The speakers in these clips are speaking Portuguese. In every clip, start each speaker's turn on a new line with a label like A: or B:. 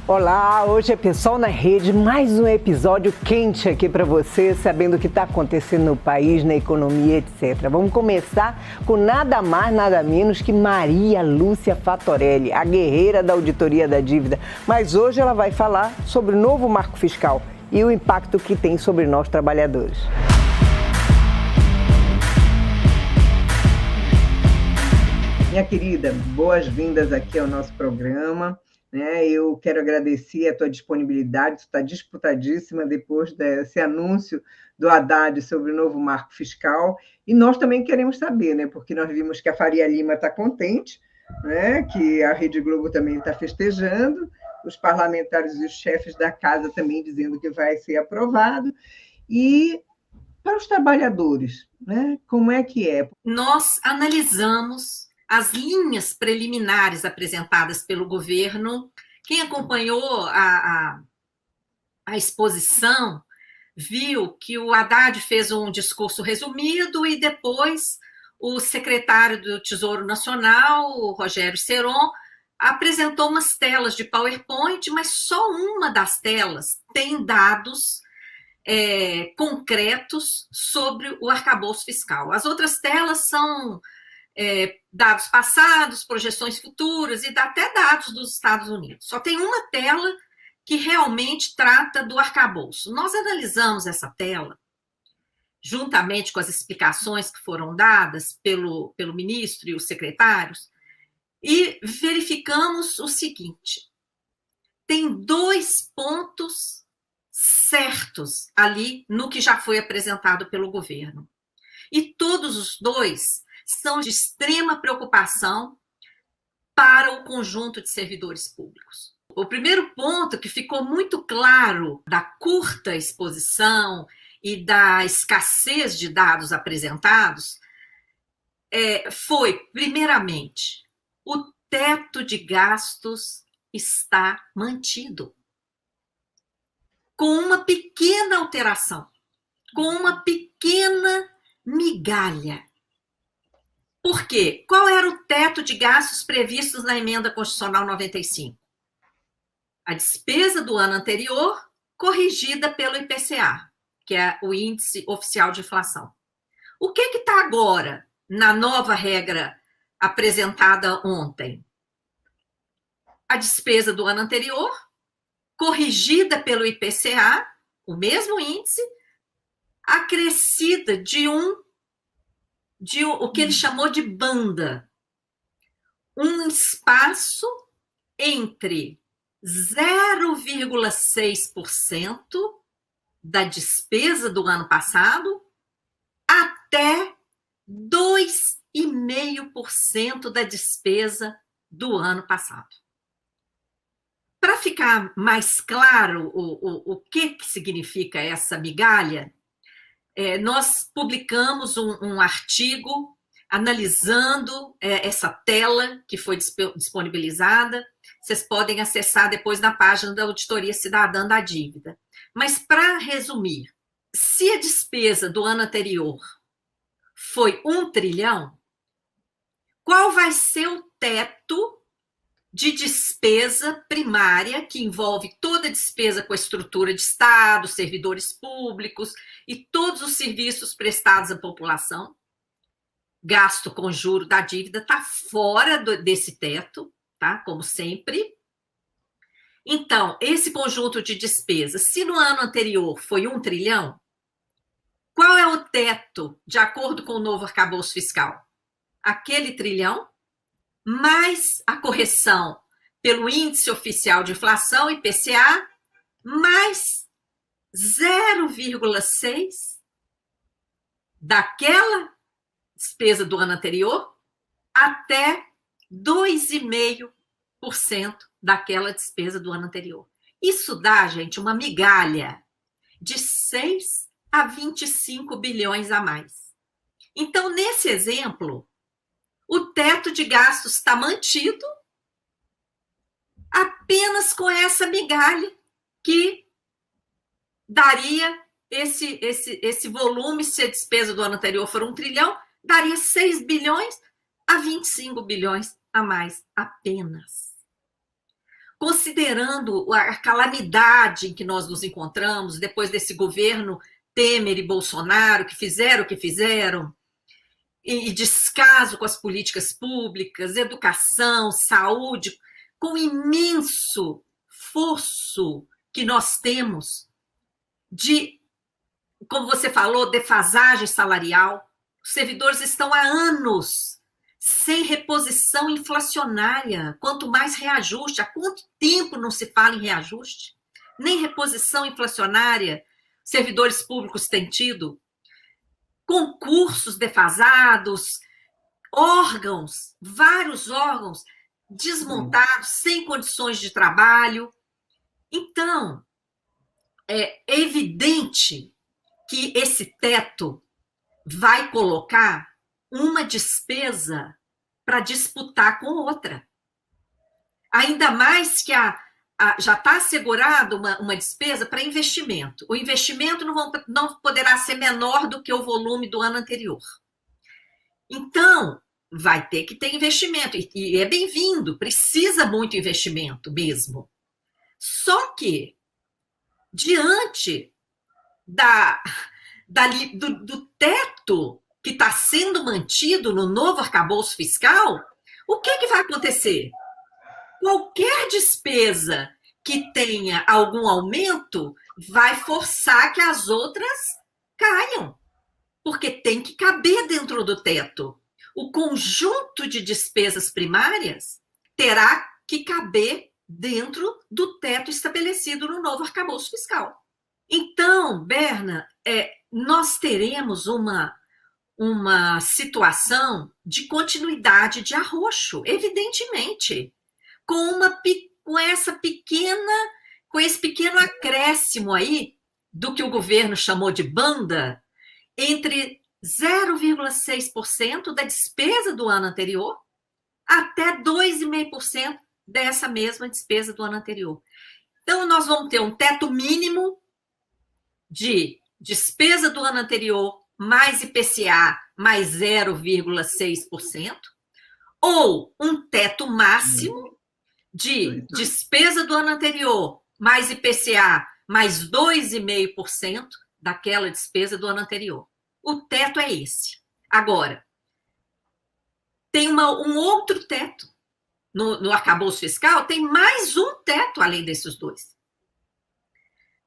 A: Olá, hoje é Pessoal na Rede, mais um episódio quente aqui para você, sabendo o que está acontecendo no país, na economia, etc. Vamos começar com nada mais, nada menos que Maria Lúcia Fatorelli, a guerreira da auditoria da dívida. Mas hoje ela vai falar sobre o novo marco fiscal e o impacto que tem sobre nós trabalhadores. Minha querida, boas-vindas aqui ao nosso programa. Eu quero agradecer a tua disponibilidade, tu está disputadíssima depois desse anúncio do Haddad sobre o novo marco fiscal, e nós também queremos saber, porque nós vimos que a Faria Lima está contente, que a Rede Globo também está festejando, os parlamentares e os chefes da casa também dizendo que vai ser aprovado, e para os trabalhadores, como é que é?
B: Nós analisamos as linhas preliminares apresentadas pelo governo. Quem acompanhou a exposição viu que o Haddad fez um discurso resumido e depois o secretário do Tesouro Nacional, o Rogério Seron, apresentou umas telas de PowerPoint, mas só uma das telas tem dados concretos sobre o arcabouço fiscal. As outras telas são dados passados, projeções futuras e até dados dos Estados Unidos. Só tem uma tela que realmente trata do arcabouço. Nós analisamos essa tela, juntamente com as explicações que foram dadas pelo ministro e os secretários, e verificamos o seguinte: tem dois pontos certos ali no que já foi apresentado pelo governo. E todos os dois são de extrema preocupação para o conjunto de servidores públicos. O primeiro ponto, que ficou muito claro da curta exposição e da escassez de dados apresentados, foi, primeiramente, o teto de gastos está mantido, com uma pequena alteração, com uma pequena migalha. Por quê? Qual era o teto de gastos previstos na Emenda Constitucional 95? A despesa do ano anterior, corrigida pelo IPCA, que é o Índice Oficial de Inflação. O que está agora na nova regra apresentada ontem? A despesa do ano anterior, corrigida pelo IPCA, o mesmo índice, acrescida de o que ele chamou de banda, um espaço entre 0,6% da despesa do ano passado até 2,5% da despesa do ano passado. Para ficar mais claro o que significa essa migalha, nós publicamos um artigo analisando essa tela que foi disponibilizada. Vocês podem acessar depois na página da Auditoria Cidadã da Dívida. Mas, para resumir, se a despesa do ano anterior foi 1 trilhão, qual vai ser o teto de despesa primária, que envolve toda a despesa com a estrutura de Estado, servidores públicos e todos os serviços prestados à população? Gasto com juro da dívida está fora desse teto, tá? Como sempre. Então, esse conjunto de despesas, se no ano anterior foi 1 trilhão, qual é o teto, de acordo com o novo arcabouço fiscal? Aquele trilhão, mais a correção pelo Índice Oficial de Inflação, IPCA, mais 0,6% daquela despesa do ano anterior até 2,5% daquela despesa do ano anterior. Isso dá, gente, uma migalha de 6 a 25 bilhões a mais. Então, nesse exemplo, o teto de gastos está mantido apenas com essa migalha que daria esse volume, se a despesa do ano anterior for 1 trilhão, daria 6 bilhões a 25 bilhões a mais apenas. considerando a calamidade em que nós nos encontramos depois desse governo Temer e Bolsonaro, que fizeram o que fizeram, e descaso com as políticas públicas, educação, saúde, com o imenso fosso que nós temos de, como você falou, defasagem salarial. Os servidores estão há anos sem reposição inflacionária, quanto mais reajuste. Há quanto tempo não se fala em reajuste? Nem reposição inflacionária servidores públicos têm tido. Concursos defasados, órgãos, vários órgãos desmontados, sem condições de trabalho. Então, é evidente que esse teto vai colocar uma despesa para disputar com outra. Ainda mais que já está assegurado uma despesa para investimento. O investimento não poderá ser menor do que o volume do ano anterior. Então, vai ter que ter investimento. E é bem-vindo, precisa muito investimento mesmo. Só que, diante do teto que está sendo mantido no novo arcabouço fiscal, o que vai acontecer? Qualquer despesa que tenha algum aumento vai forçar que as outras caiam, porque tem que caber dentro do teto. O conjunto de despesas primárias terá que caber dentro do teto estabelecido no novo arcabouço fiscal. Então, Berna, nós teremos uma situação de continuidade de arroxo, evidentemente, com esse pequeno acréscimo aí do que o governo chamou de banda entre 0,6% da despesa do ano anterior até 2,5% dessa mesma despesa do ano anterior. Então, nós vamos ter um teto mínimo de despesa do ano anterior mais IPCA mais 0,6%, ou um teto máximo de despesa do ano anterior mais IPCA mais 2,5% daquela despesa do ano anterior. O teto é esse. Agora, tem um outro teto. No arcabouço fiscal, tem mais um teto além desses dois.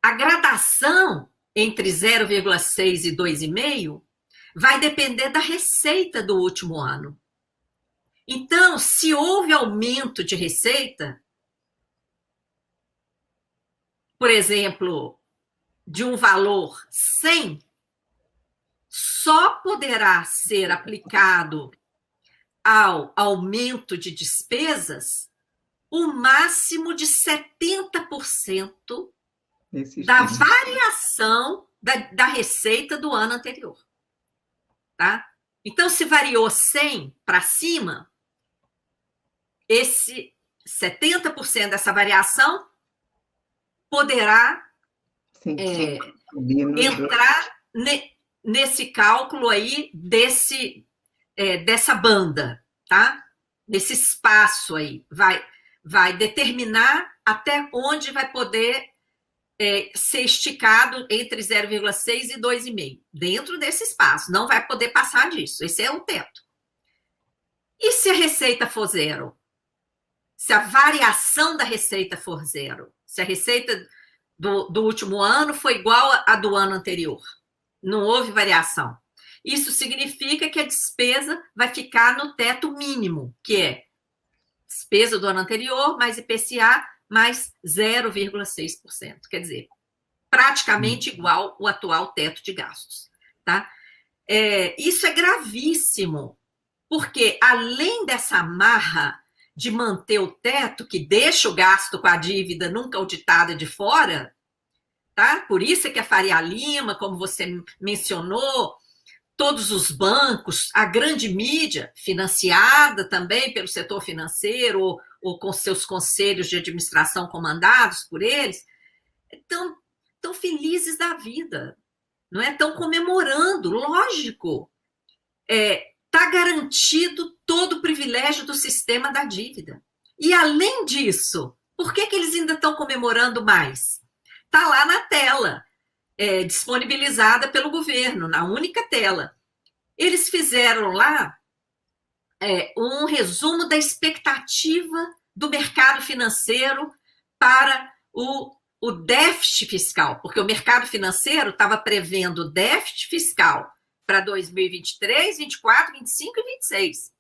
B: A gradação entre 0,6 e 2,5 vai depender da receita do último ano. Então, se houve aumento de receita, por exemplo, de um valor 100, só poderá ser aplicado ao aumento de despesas o máximo de 70% da variação da receita do ano anterior. Tá? Então, se variou 100 para cima, esse 70% dessa variação poderá entrar nesse cálculo aí dessa banda, tá? Nesse espaço aí. Vai determinar até onde vai poder ser esticado entre 0,6 e 2,5. Dentro desse espaço. Não vai poder passar disso. Esse é o teto. E se a receita for zero? Se a variação da receita for zero? Se a receita do último ano foi igual à do ano anterior? Não houve variação. Isso significa que a despesa vai ficar no teto mínimo, que é despesa do ano anterior mais IPCA mais 0,6%. Quer dizer, praticamente igual ao atual teto de gastos. Tá? Isso é gravíssimo, porque além dessa amarra de manter o teto, que deixa o gasto com a dívida nunca auditada de fora, tá? Por isso é que a Faria Lima, como você mencionou, todos os bancos, a grande mídia, financiada também pelo setor financeiro ou com seus conselhos de administração comandados por eles, estão felizes da vida, não é? Estão comemorando, lógico. Está garantido todo o privilégio do sistema da dívida. E, além disso, Por que eles ainda estão comemorando mais? Está lá na tela, disponibilizada pelo governo, na única tela. Eles fizeram lá um resumo da expectativa do mercado financeiro para o déficit fiscal, porque o mercado financeiro estava prevendo déficit fiscal para 2023, 24, 25 e 26.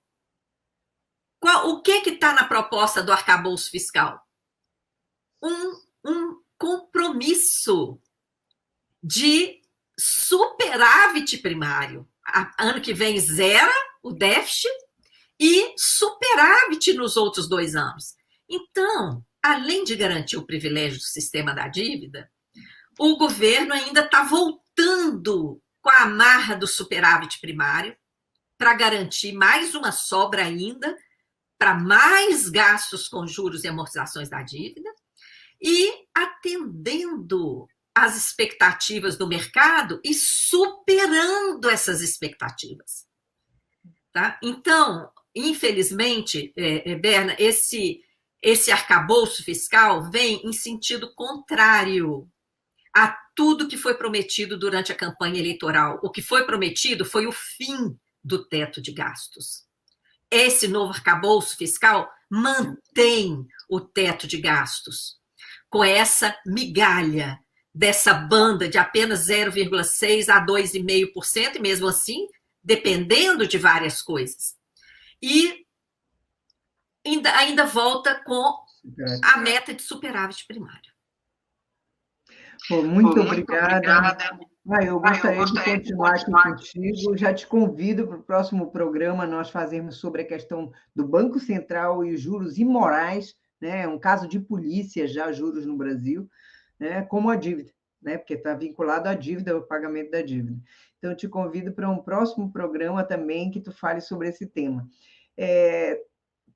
B: O que está na proposta do arcabouço fiscal? Um compromisso de superávit primário. Ano que vem zera o déficit e superávit nos outros 2 anos. Então, além de garantir o privilégio do sistema da dívida, o governo ainda está voltando com a amarra do superávit primário para garantir mais uma sobra ainda para mais gastos com juros e amortizações da dívida e atendendo às expectativas do mercado e superando essas expectativas. Tá? Então, infelizmente, Berna, esse arcabouço fiscal vem em sentido contrário a tudo que foi prometido durante a campanha eleitoral. O que foi prometido foi o fim do teto de gastos. Esse novo arcabouço fiscal mantém o teto de gastos, com essa migalha dessa banda de apenas 0,6% a 2,5%, e mesmo assim, dependendo de várias coisas. E ainda volta com a meta de superávit primário.
A: Muito obrigada. Eu gostaria de continuar aqui contigo. Já te convido para o próximo programa nós fazermos sobre a questão do Banco Central e os juros imorais, né? Um caso de polícia já, juros no Brasil, né? Como a dívida, né? Porque está vinculado à dívida, ao pagamento da dívida. Então, eu te convido para um próximo programa também que tu fale sobre esse tema.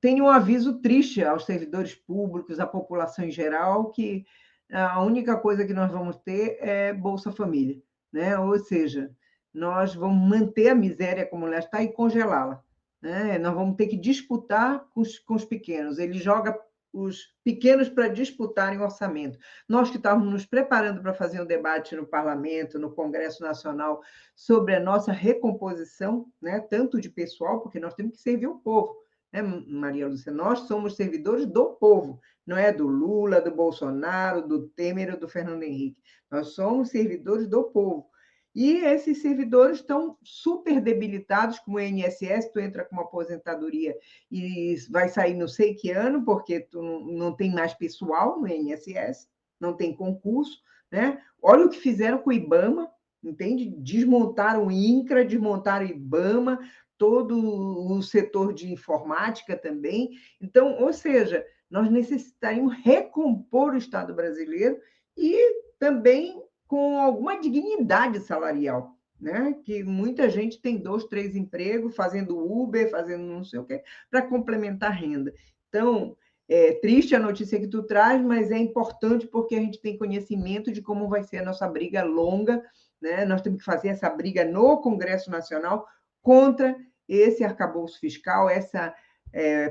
A: Tenho um aviso triste aos servidores públicos, à população em geral, que a única coisa que nós vamos ter é Bolsa Família, né? Ou seja, nós vamos manter a miséria como ela está e congelá-la, né? Nós vamos ter que disputar com os pequenos. Ele joga os pequenos para disputarem o orçamento. Nós que estávamos nos preparando para fazer um debate no Parlamento, no Congresso Nacional, sobre a nossa recomposição, né? Tanto de pessoal, porque nós temos que servir o povo, né, Maria Lúcia? Nós somos servidores do povo, não é do Lula, do Bolsonaro, do Temer ou do Fernando Henrique. Nós somos servidores do povo. E esses servidores estão super debilitados com o INSS, tu entra com uma aposentadoria e vai sair não sei que ano, porque tu não tem mais pessoal no INSS, não tem concurso, né? Olha o que fizeram com o IBAMA, entende? Desmontaram o INCRA, desmontaram o IBAMA, todo o setor de informática também. Então, ou seja, nós necessitaríamos recompor o Estado brasileiro e também com alguma dignidade salarial, né? Que muita gente tem 2, 3 empregos, fazendo Uber, fazendo não sei o quê, para complementar a renda. Então, é triste a notícia que tu traz, mas é importante porque a gente tem conhecimento de como vai ser a nossa briga longa, né? Nós temos que fazer essa briga no Congresso Nacional contra esse arcabouço fiscal, essa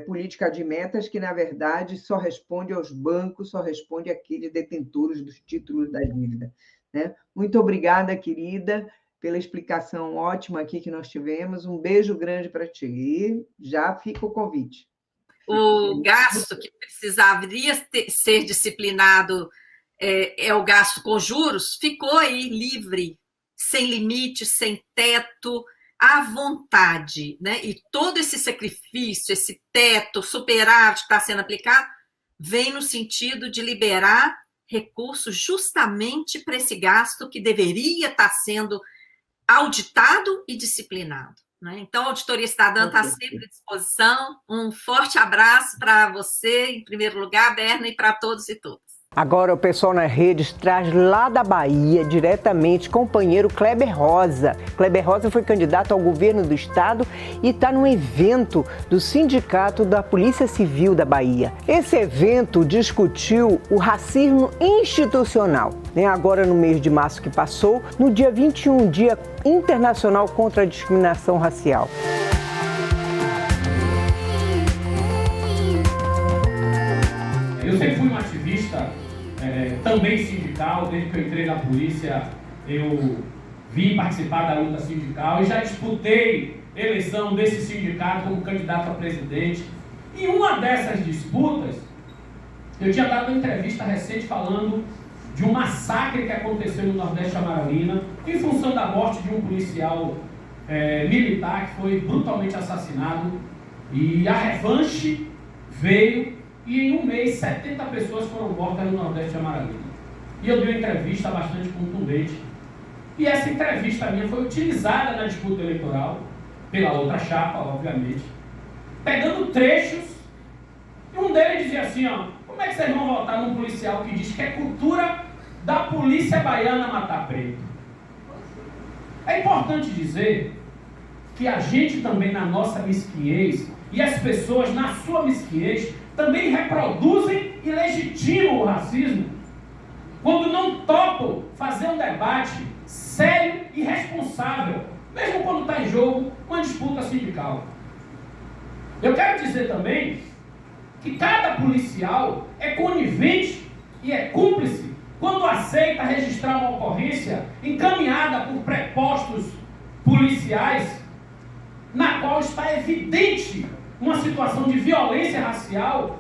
A: política de metas que, na verdade, só responde aos bancos, só responde àqueles detentores dos títulos da dívida, né? Muito obrigada, querida, pela explicação ótima aqui que nós tivemos. Um beijo grande para ti. E já fica o convite.
B: O gasto que precisaria ser disciplinado é o gasto com juros, ficou aí livre, sem limite, sem teto, à vontade, né? E todo esse sacrifício, esse teto, superávit que está sendo aplicado, vem no sentido de liberar recursos justamente para esse gasto que deveria estar sendo auditado e disciplinado, né? Então, a Auditoria Cidadã está sempre à disposição. Um forte abraço para você, em primeiro lugar, Berna, e para todos e todas.
C: Agora o pessoal nas redes traz lá da Bahia, diretamente, companheiro Kleber Rosa. Kleber Rosa foi candidato ao governo do estado e está num evento do Sindicato da Polícia Civil da Bahia. Esse evento discutiu o racismo institucional, né? Agora no mês de março que passou, no dia 21, Dia Internacional contra a Discriminação Racial.
D: Eu sempre fui um ativista, também sindical. Desde que eu entrei na polícia, eu vim participar da luta sindical e já disputei eleição desse sindicato como candidato a presidente. Em uma dessas disputas, eu tinha dado uma entrevista recente falando de um massacre que aconteceu no Nordeste Amaralina, em função da morte de um policial militar que foi brutalmente assassinado. E a revanche veio e em um mês 70 pessoas foram mortas no Nordeste Amaralina. E eu dei uma entrevista bastante contundente. E essa entrevista minha foi utilizada na disputa eleitoral, pela outra chapa, obviamente, pegando trechos, e um deles dizia assim, ó: como é que vocês vão votar num policial que diz que é cultura da polícia baiana matar preto? É importante dizer que a gente também, na nossa mesquinhez, e as pessoas, na sua mesquinhez, também reproduzem e legitimam o racismo, quando não topam fazer um debate sério e responsável, mesmo quando está em jogo uma disputa sindical. Eu quero dizer também que cada policial é conivente e é cúmplice quando aceita registrar uma ocorrência encaminhada por prepostos policiais, na qual está evidente uma situação de violência racial,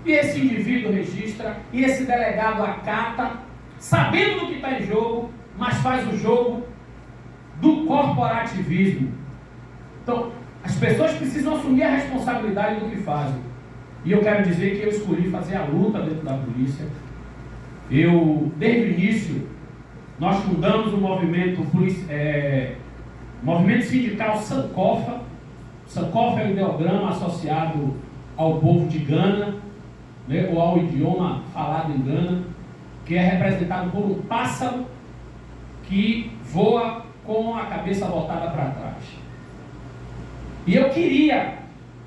D: e esse indivíduo registra, e esse delegado acata, sabendo do que está em jogo, mas faz o jogo do corporativismo. Então, as pessoas precisam assumir a responsabilidade do que fazem. E eu quero dizer que eu escolhi fazer a luta dentro da polícia. Desde o início, nós fundamos o movimento sindical Sankofa. Sankofa é um ideograma associado ao povo de Gana, né, ou ao idioma falado em Gana, que é representado por um pássaro que voa com a cabeça voltada para trás. E eu queria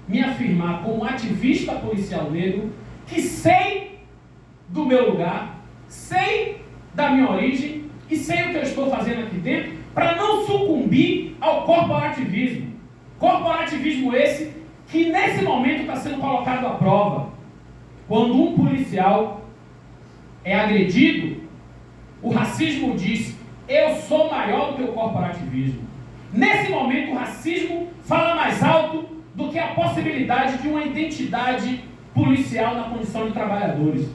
D: me afirmar como ativista policial negro, que sei do meu lugar, sei da minha origem e sei o que eu estou fazendo aqui dentro, para não sucumbir ao corporativismo. Corporativismo esse que nesse momento está sendo colocado à prova. Quando um policial é agredido, o racismo diz: eu sou maior do que o corporativismo. Nesse momento o racismo fala mais alto do que a possibilidade de uma identidade policial na condição de trabalhadores.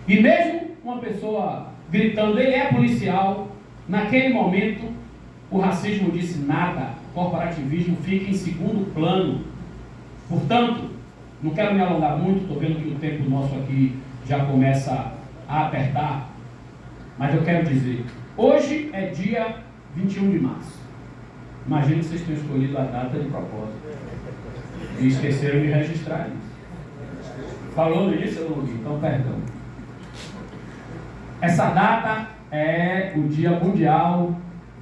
D: E mesmo uma pessoa gritando, ele é policial, naquele momento o racismo disse nada, o corporativismo fica em segundo plano. Portanto, não quero me alongar muito, estou vendo que o tempo nosso aqui já começa a apertar, mas eu quero dizer, hoje é dia 21 de março. Imagino que vocês tenham escolhido a data de propósito e esqueceram de registrar isso. Falou no início, eu não ouvi, então perdão. Essa data é o Dia Mundial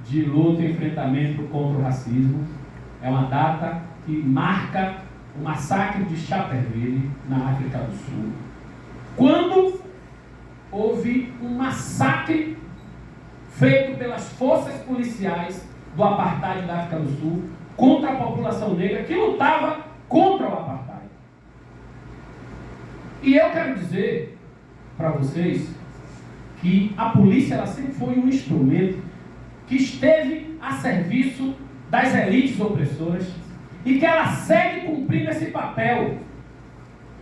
D: de Luta e Enfrentamento contra o Racismo. É uma data que marca o massacre de Chapperville, na África do Sul, quando houve um massacre feito pelas forças policiais do apartheid da África do Sul contra a população negra que lutava contra o apartheid. E eu quero dizer para vocês que a polícia ela sempre foi um instrumento que esteve a serviço das elites opressoras e que ela segue cumprindo esse papel.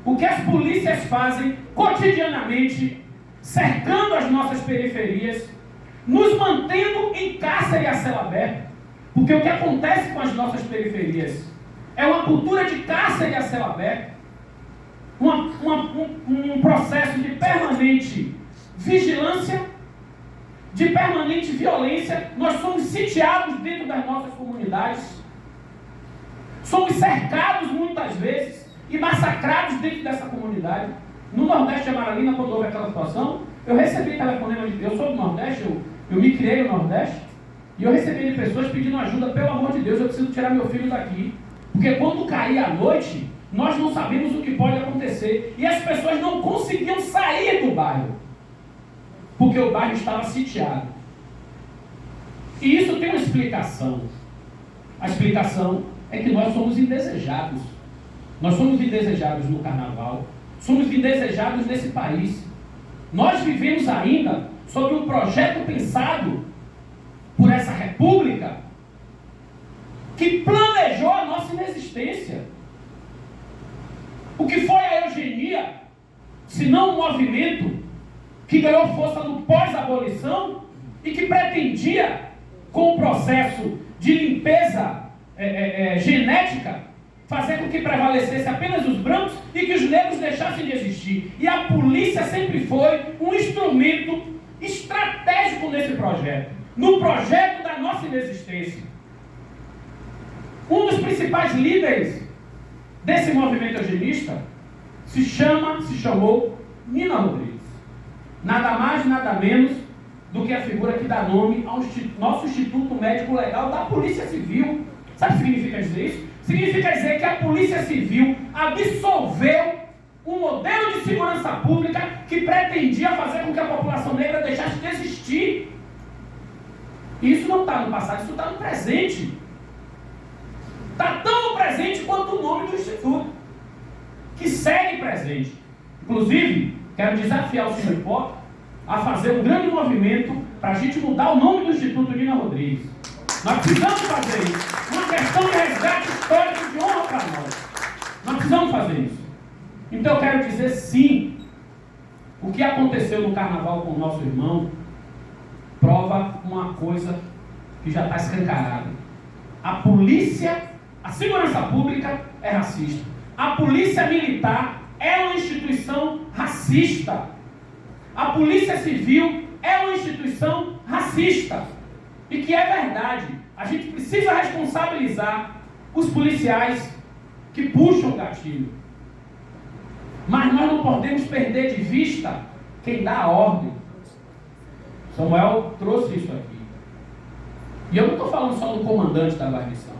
D: O que as polícias fazem cotidianamente, cercando as nossas periferias, nos mantendo em cárcere a céu aberto. Porque o que acontece com as nossas periferias é uma cultura de cárcere a céu aberto, um processo de permanente vigilância, de permanente violência. Nós somos sitiados dentro das nossas comunidades, somos cercados muitas vezes e massacrados dentro dessa comunidade. No Nordeste Amaralina, quando houve aquela situação, eu recebi telefonema de... Eu sou do Nordeste, eu me criei no Nordeste, e eu recebi de pessoas pedindo ajuda: pelo amor de Deus, eu preciso tirar meu filho daqui. Porque quando cair a noite, nós não sabemos o que pode acontecer. E as pessoas não conseguiam sair do bairro, porque o bairro estava sitiado. E isso tem uma explicação. A explicação é que nós somos indesejados. Nós somos indesejados no carnaval, somos indesejáveis nesse país. Nós vivemos ainda sobre um projeto pensado por essa república que planejou a nossa inexistência. O que foi a eugenia, se não um movimento que ganhou força no pós-abolição e que pretendia, com o processo de limpeza genética, fazer com que prevalecesse apenas os brancos e que os negros deixassem de existir. E a polícia sempre foi um instrumento estratégico nesse projeto, no projeto da nossa inexistência. Um dos principais líderes desse movimento eugenista se chamou Nina Rodrigues. Nada mais, nada menos do que a figura que dá nome ao nosso Instituto Médico Legal da Polícia Civil. Sabe o que significa dizer isso? Significa dizer que a Polícia Civil absolveu um modelo de segurança pública que pretendia fazer com que a população negra deixasse de existir. E isso não está no passado, isso está no presente. Está tão no presente quanto o nome do Instituto, que segue presente. Inclusive, quero desafiar o senhor Hipó a fazer um grande movimento para a gente mudar o nome do Instituto Nina Rodrigues. Nós precisamos fazer isso. Uma questão de resgate histórico de honra para nós. Nós precisamos fazer isso. Então eu quero dizer sim, o que aconteceu no carnaval com o nosso irmão prova uma coisa que já está escancarada. A polícia, a segurança pública é racista. A polícia militar é uma instituição racista. A polícia civil é uma instituição racista. E que é verdade. A gente precisa responsabilizar os policiais que puxam o gatilho. Mas nós não podemos perder de vista quem dá a ordem. Samuel trouxe isso aqui. E eu não estou falando só do comandante da guarnição.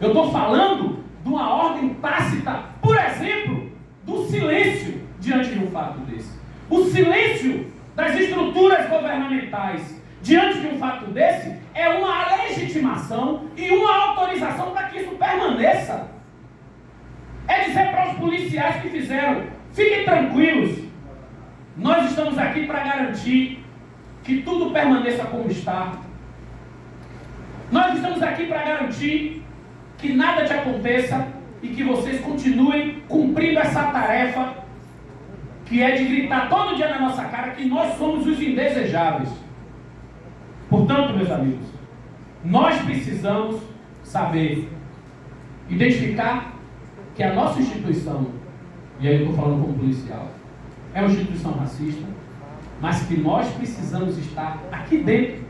D: Eu estou falando de uma ordem tácita, por exemplo, do silêncio diante de um fato desse. O silêncio das estruturas governamentais diante de um fato desse é uma legitimação e uma autorização para que isso permaneça. É dizer para os policiais que fizeram: fiquem tranquilos, nós estamos aqui para garantir que tudo permaneça como está. Nós estamos aqui para garantir que nada te aconteça e que vocês continuem cumprindo essa tarefa que é de gritar todo dia na nossa cara que nós somos os indesejáveis. Portanto, meus amigos, nós precisamos saber identificar que a nossa instituição, e aí eu estou falando como policial, é uma instituição racista, mas que nós precisamos estar aqui dentro.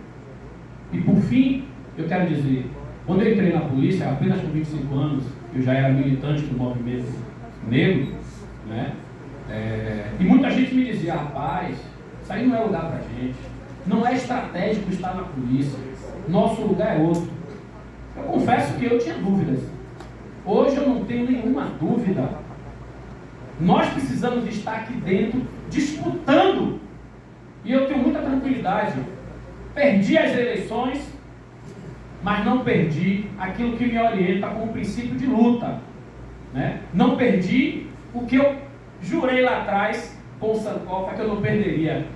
D: E por fim, eu quero dizer, quando eu entrei na polícia, apenas com 25 anos, eu já era militante do movimento negro, né? E muita gente me dizia: rapaz, isso aí não é lugar pra gente, não é estratégico estar na polícia, nosso lugar é outro. Eu confesso que eu tinha dúvidas. Hoje eu não tenho nenhuma dúvida. Nós precisamos estar aqui dentro disputando. E eu tenho muita tranquilidade. Perdi as eleições, mas não perdi aquilo que me orienta como princípio de luta, né? Não perdi o que eu jurei lá atrás com o Sankofa que eu não perderia,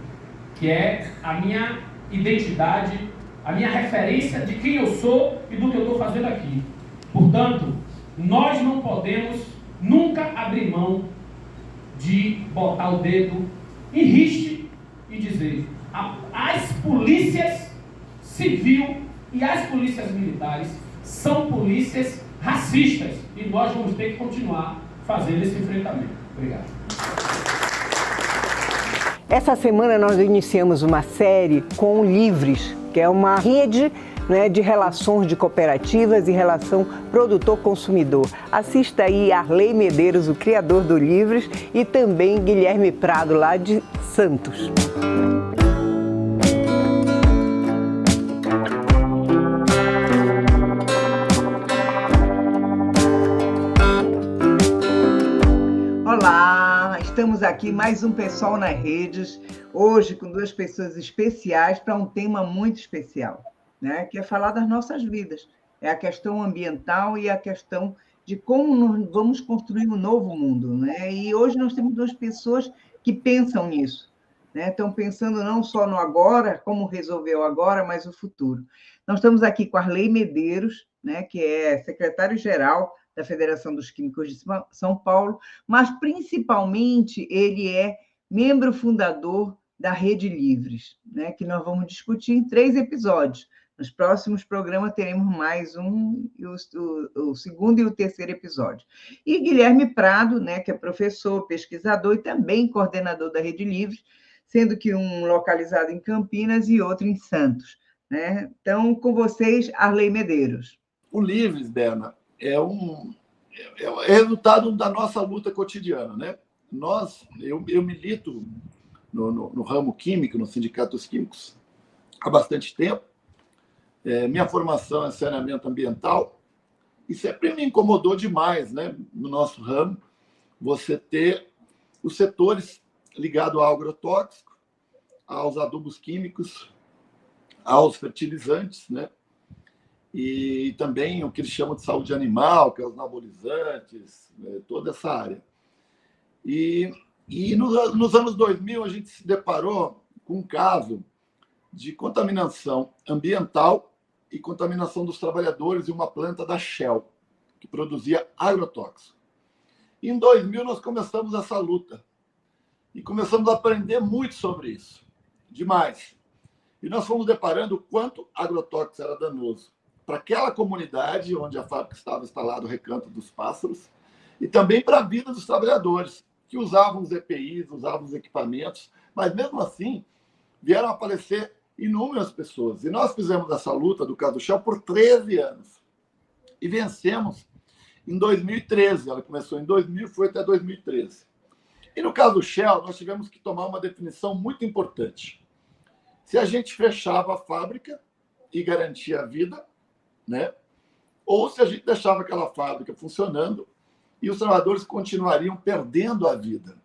D: que é a minha identidade, a minha referência de quem eu sou e do que eu estou fazendo aqui. Portanto, nós não podemos nunca abrir mão de botar o dedo em riste e dizer: as polícias civil e as polícias militares são polícias racistas e nós vamos ter que continuar fazendo esse enfrentamento. Obrigado.
C: Essa semana nós iniciamos uma série com o Livres, que é uma rede, né, de relações de cooperativas e relação produtor-consumidor. Assista aí Arley Medeiros, o criador do Livres, e também Guilherme Prado, lá de Santos.
A: Olá, estamos aqui mais um Pessoal nas Redes, hoje com duas pessoas especiais para um tema muito especial, né? Que é falar das nossas vidas. É a questão ambiental e a questão de como nós vamos construir um novo mundo, né? E hoje nós temos duas pessoas que pensam nisso, né? Estão pensando não só no agora, como resolver o agora, mas o futuro. Nós estamos aqui com Arley Medeiros, né, que é secretário-geral da Federação dos Químicos de São Paulo, mas principalmente ele é membro fundador da Rede Livres, né, que nós vamos discutir em 3 episódios. Nos próximos programas teremos mais um, o segundo e o terceiro episódio. E Guilherme Prado, né, que é professor, pesquisador e também coordenador da Rede Livres, sendo que um localizado em Campinas e outro em Santos, né? Então, com vocês, Arley Medeiros.
E: O Livres, Berna, é resultado da nossa luta cotidiana, né? Eu milito no ramo químico, no Sindicato dos Químicos, há bastante tempo. Minha formação é saneamento ambiental e sempre me incomodou demais, né, no nosso ramo, você ter os setores ligados ao agrotóxico, aos adubos químicos, aos fertilizantes, né, e também o que eles chamam de saúde animal, que é os anabolizantes, né, toda essa área. E nos anos 2000 a gente se deparou com um caso de contaminação ambiental e contaminação dos trabalhadores em uma planta da Shell, que produzia agrotóxico. Em 2000, nós começamos essa luta e começamos a aprender muito sobre isso, demais. E nós fomos deparando o quanto agrotóxico era danoso para aquela comunidade onde a fábrica estava instalada, o Recanto dos Pássaros, e também para a vida dos trabalhadores, que usavam os EPIs, usavam os equipamentos, mas mesmo assim vieram a aparecer inúmeras pessoas. E nós fizemos essa luta do caso Shell por 13 anos. E vencemos em 2013. Ela começou em 2000 e foi até 2013. E no caso Shell, nós tivemos que tomar uma definição muito importante. Se a gente fechava a fábrica e garantia a vida, né? Ou se a gente deixava aquela fábrica funcionando e os trabalhadores continuariam perdendo a vida.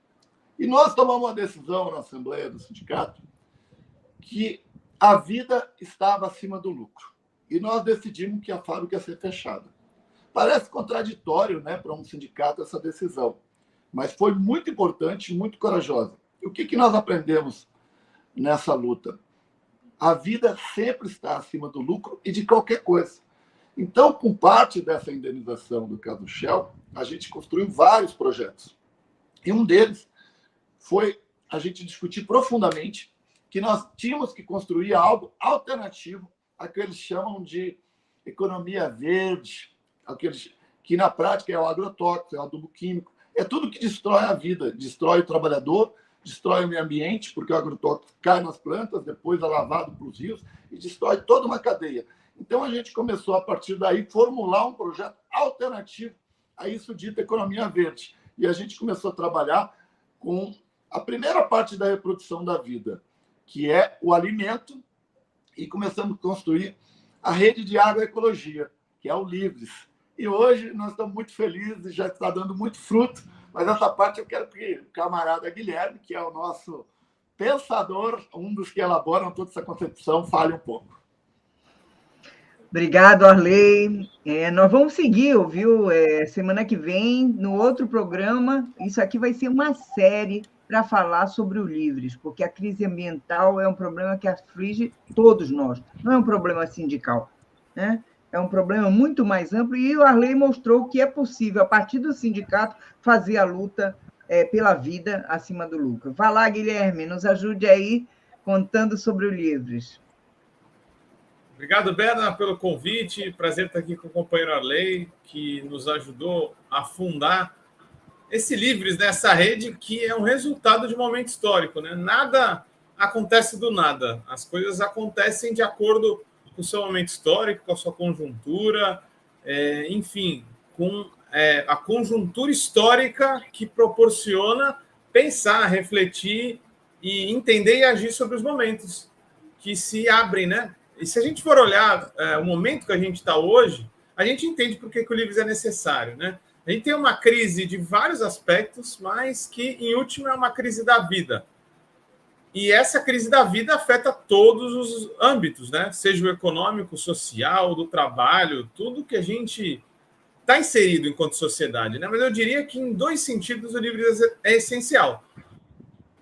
E: E nós tomamos uma decisão na Assembleia do Sindicato que a vida estava acima do lucro. E nós decidimos que a fábrica ia ser fechada. Parece contraditório, né, para um sindicato essa decisão, mas foi muito importante e muito corajosa. E o que nós aprendemos nessa luta? A vida sempre está acima do lucro e de qualquer coisa. Então, com parte dessa indenização do caso Shell, a gente construiu vários projetos. E um deles foi a gente discutir profundamente que nós tínhamos que construir algo alternativo ao que eles chamam de economia verde, que na prática é o agrotóxico, é o adubo químico, é tudo que destrói a vida, destrói o trabalhador, destrói o meio ambiente, porque o agrotóxico cai nas plantas, depois é lavado para os rios e destrói toda uma cadeia. Então a gente começou, a partir daí, formular um projeto alternativo a isso dito economia verde. E a gente começou a trabalhar com a primeira parte da reprodução da vida, que é o alimento, e começamos a construir a rede de agroecologia, que é o Livres. E hoje nós estamos muito felizes, já está dando muito fruto, mas essa parte eu quero que o camarada Guilherme, que é o nosso pensador, um dos que elaboram toda essa concepção, fale um pouco.
A: Obrigado, Arley. Nós vamos seguir, viu? Semana que vem, no outro programa, isso aqui vai ser uma série para falar sobre o Livres, porque a crise ambiental é um problema que aflige todos nós, não é um problema sindical, né? É um problema muito mais amplo, e o Arley mostrou que é possível, a partir do sindicato, fazer a luta pela vida acima do lucro. Vai lá, Guilherme, nos ajude aí contando sobre o Livres.
F: Obrigado, Berna, pelo convite. Prazer estar aqui com o companheiro Arley, que nos ajudou a fundar esse Livres, nessa rede que é um resultado de um momento histórico, né? Nada acontece do nada. As coisas acontecem de acordo com o seu momento histórico, com a sua conjuntura, enfim, com a conjuntura histórica que proporciona pensar, refletir e entender e agir sobre os momentos que se abrem, né? E se a gente for olhar o momento que a gente está hoje, a gente entende por que o Livres é necessário, né? A gente tem uma crise de vários aspectos, mas que, em último, é uma crise da vida. E essa crise da vida afeta todos os âmbitos, né? Seja o econômico, o social, do trabalho, tudo que a gente está inserido enquanto sociedade, né? Mas eu diria que em 2 sentidos o Livres é essencial.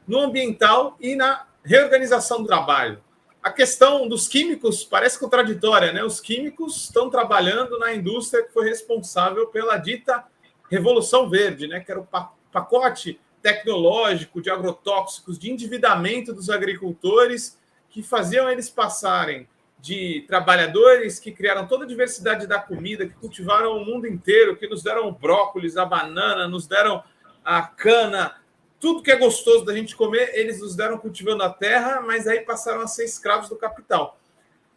F: No ambiental e na reorganização do trabalho. A questão dos químicos parece contraditória, né? Os químicos estão trabalhando na indústria que foi responsável pela dita Revolução Verde, né? Que era o pacote tecnológico de agrotóxicos, de endividamento dos agricultores, que faziam eles passarem de trabalhadores que criaram toda a diversidade da comida, que cultivaram o mundo inteiro, que nos deram o brócolis, a banana, nos deram a cana, tudo que é gostoso da gente comer, eles nos deram cultivando a terra, mas aí passaram a ser escravos do capital.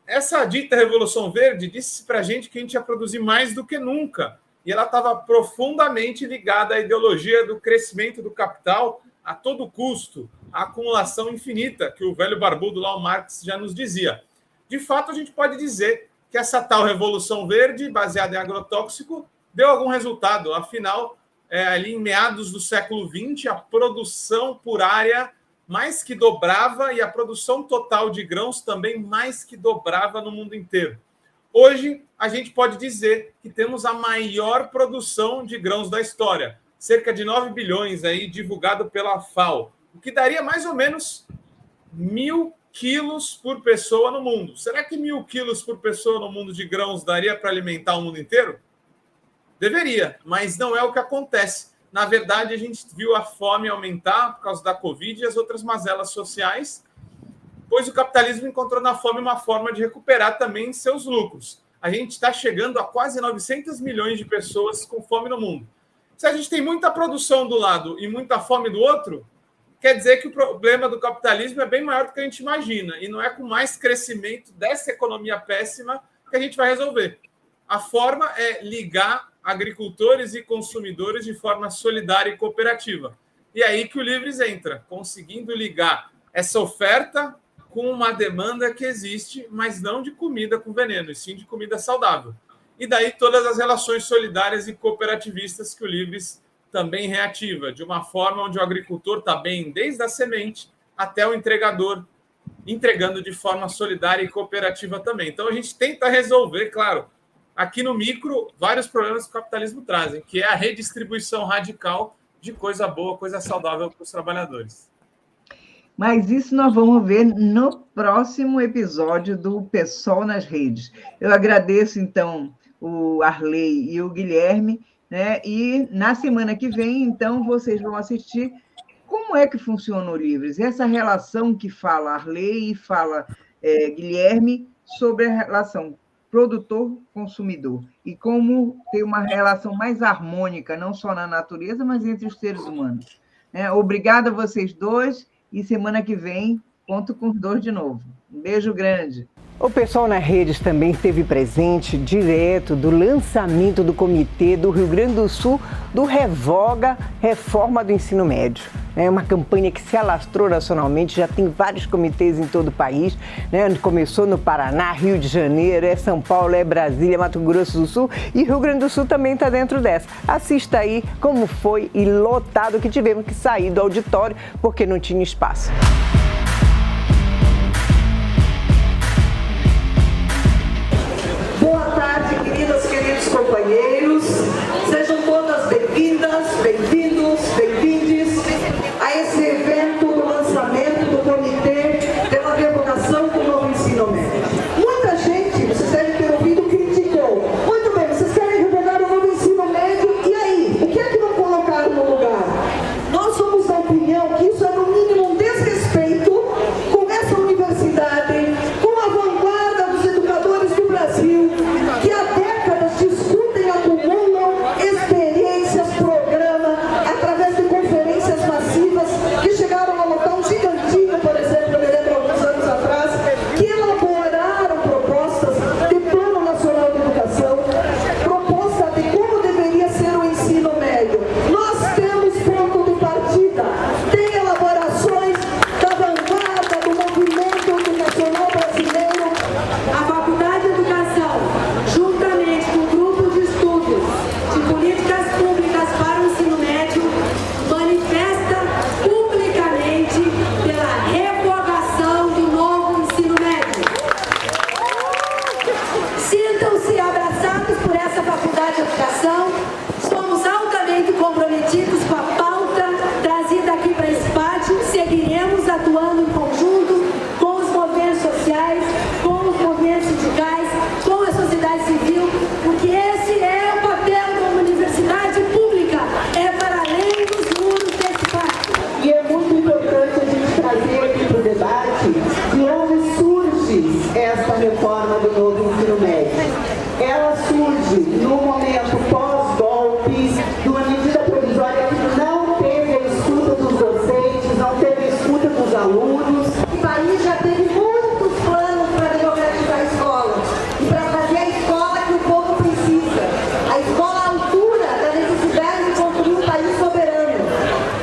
F: Essa dita Revolução Verde disse para a gente que a gente ia produzir mais do que nunca, e ela estava profundamente ligada à ideologia do crescimento do capital a todo custo, a acumulação infinita, que o velho barbudo lá, o Marx, já nos dizia. De fato, a gente pode dizer que essa tal Revolução Verde, baseada em agrotóxico, deu algum resultado. Afinal, ali em meados do século XX, a produção por área mais que dobrava e a produção total de grãos também mais que dobrava no mundo inteiro. Hoje, a gente pode dizer que temos a maior produção de grãos da história, cerca de 9 bilhões, aí, divulgado pela FAO, o que daria mais ou menos 1.000 quilos por pessoa no mundo. Será que 1.000 quilos por pessoa no mundo de grãos daria para alimentar o mundo inteiro? Deveria, mas não é o que acontece. Na verdade, a gente viu a fome aumentar por causa da Covid e as outras mazelas sociais, pois o capitalismo encontrou na fome uma forma de recuperar também seus lucros. A gente está chegando a quase 900 milhões de pessoas com fome no mundo. Se a gente tem muita produção do lado e muita fome do outro, quer dizer que o problema do capitalismo é bem maior do que a gente imagina, e não é com mais crescimento dessa economia péssima que a gente vai resolver. A forma é ligar agricultores e consumidores de forma solidária e cooperativa. E é aí que o Livres entra, conseguindo ligar essa oferta com uma demanda que existe, mas não de comida com veneno, e sim de comida saudável. E daí todas as relações solidárias e cooperativistas que o Livres também reativa, de uma forma onde o agricultor está bem desde a semente até o entregador, entregando de forma solidária e cooperativa também. Então, a gente tenta resolver, claro, aqui no micro, vários problemas que o capitalismo trazem, que é a redistribuição radical de coisa boa, coisa saudável para os trabalhadores.
A: Mas isso nós vamos ver no próximo episódio do PSOL nas Redes. Eu agradeço, então, o Arley e o Guilherme, né? E na semana que vem, então, vocês vão assistir como é que funciona o Livres. Essa relação que fala Arley e fala Guilherme sobre a relação produtor-consumidor e como ter uma relação mais harmônica, não só na natureza, mas entre os seres humanos. Obrigada a vocês dois e semana que vem conto com os dois de novo. Um beijo grande.
C: O pessoal nas redes também esteve presente direto do lançamento do Comitê do Rio Grande do Sul do Revoga Reforma do Ensino Médio. É uma campanha que se alastrou nacionalmente, já tem vários comitês em todo o país, né? Começou no Paraná, Rio de Janeiro, é São Paulo, é Brasília, Mato Grosso do Sul e Rio Grande do Sul também está dentro dessa. Assista aí como foi e lotado que tivemos que sair do auditório porque não tinha espaço.
G: Boa tarde, queridos companheiros. Sejam todas bem-vindas, bem-vindos, bem-vindes a esse evento do lançamento do Comitê pela Revogação do Novo Ensino Médio. Muita gente, vocês devem ter ouvido, criticou. Muito bem, vocês querem revogar o novo ensino médio, e aí? O que é que não colocaram no lugar? Nós somos da opinião que isso é, no mínimo, um desrespeito com essa universidade, com a vanguarda dos educadores do Brasil, que há décadas discutem a cultura debate de onde surge esta reforma do novo ensino médio. Ela surge no momento pós-golpe, de uma medida provisória que não teve a escuta dos docentes, não teve a escuta dos alunos. O país já teve muitos planos para democratizar a escola e para fazer a escola que o povo precisa. A escola à altura da necessidade de construir um país soberano.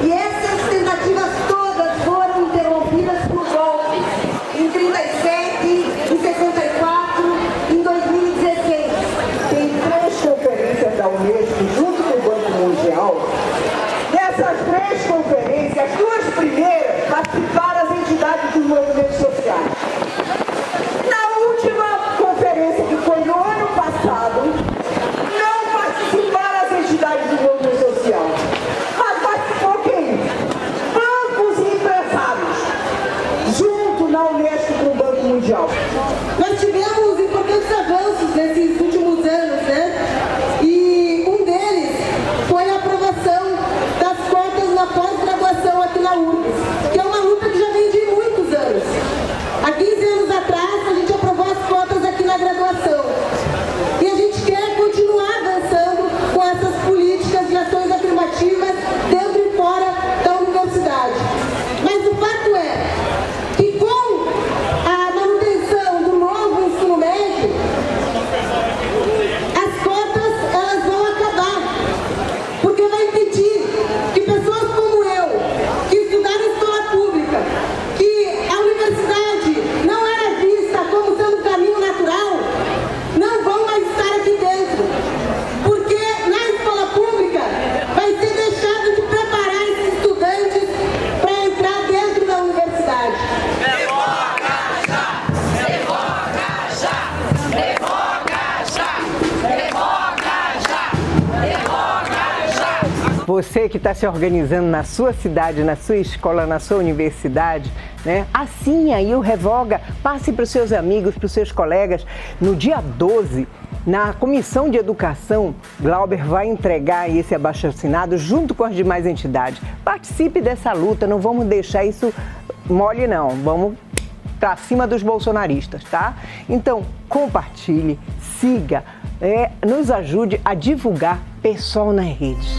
G: E essas tentativas todas foram interrompidas por golpes. Em 37, em 64, em 2016.
H: Tem 3 conferências da Unesco junto com o Banco Mundial. Nessas 3 conferências, as 2 primeiras participaram as entidades dos movimentos sociais. Na última conferência, que foi no ano passado, não participaram as entidades do movimento social. Mas participou quem? Bancos e empresários, junto na Unesco com o Banco Mundial.
G: Nós tivemos importantes avanços nesses últimos anos, né? E um deles foi a aprovação das cotas na pós-graduação aqui na URGS, que é uma luta que já vem de muitos anos. Há 15 anos atrás, a gente aprovou as cotas aqui na graduação. E a gente quer continuar avançando com essas políticas de ações afirmativas dentro e fora da universidade. Mas o fato é que com a manutenção do novo ensino médio, as cotas elas vão acabar, porque vai impedir que pessoas como eu, que estudaram em escola pública, que a universidade não era vista como sendo um caminho natural, não vão mais estar aqui dentro, porque na escola pública vai ser deixado de preparar esses estudantes para entrar dentro da universidade.
C: Você que está se organizando na sua cidade, na sua escola, na sua universidade, né? Assine aí o Revoga, passe para os seus amigos, para os seus colegas. No dia 12, na Comissão de Educação, Glauber vai entregar esse abaixo-assinado junto com as demais entidades. Participe dessa luta, não vamos deixar isso mole não, vamos para cima dos bolsonaristas, tá? Então, compartilhe, siga, nos ajude a divulgar pessoal nas redes.